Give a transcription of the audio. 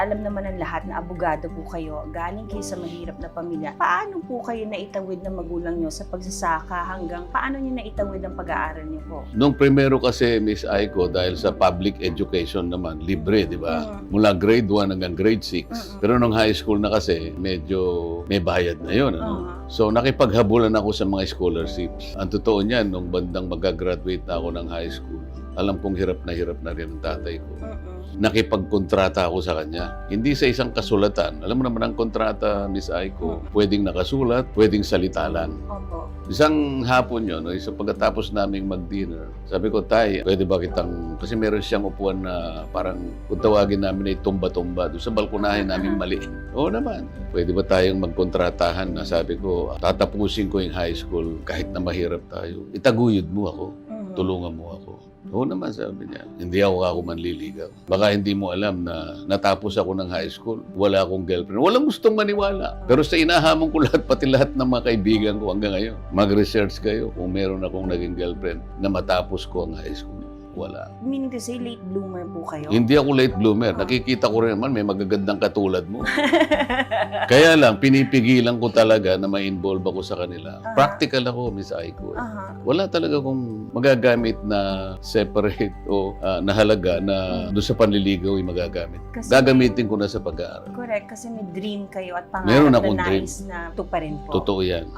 Alam naman ng lahat na abogado po kayo, galing kayo sa mahirap na pamilya. Paano po kayo naitawid ng magulang nyo sa pagsasaka hanggang paano nyo naitawid ang pag-aaral nyo po? Nung primero kasi, Miss Aiko, dahil sa public education naman, libre, di ba? Mula grade 1 hanggang grade 6. Pero nung high school na kasi, medyo may bayad na yun. Ano? So, nakipaghabulan ako sa mga scholarships. Ang totoo niyan, nung bandang mag-graduate na ako ng high school, alam kong hirap na rin ang tatay ko. Nakipagkontrata ako sa kanya. Hindi sa isang kasulatan. Alam mo naman ang kontrata, Miss Aiko, pwedeng nakasulat, pwedeng salita lang. Opo. Isang hapon yun, no, isang pagkatapos naming mag-dinner, sabi ko, Tay, pwede ba kitang, kasi meron siyang upuan na parang kung tawagin namin ay tumba-tumba doon sa balkonahin namin mali. Oo naman. Pwede ba tayong magkontratahan na sabi ko, tatapusin ko yung high school kahit na mahirap tayo. Itaguyod mo ako. Tulungan mo ako. Oo naman, sabi niya. Hindi ako manliligaw. Baka hindi mo alam na natapos ako ng high school. Wala akong girlfriend. Walang gustong maniwala. Pero sa inahamon ko lahat, pati lahat ng mga kaibigan ko hanggang ngayon. Mag-research kayo kung meron akong naging girlfriend na matapos ko ang high school. Wala. Meaning to say, late bloomer po kayo? Hindi ako late bloomer. Nakikita ko rin naman may magagandang katulad mo. Kaya lang, pinipigilan ko talaga na ma-involve ako sa kanila. Practical ako, Miss Aiko. Wala talaga akong magagamit na separate o na halaga na doon sa panliligaw ay magagamit. Kasi Gagamitin ko na sa pag-aaral. correct, kasi may dream kayo at Meron pangarap akong na dream. nais na tuparin po. Totoo yan.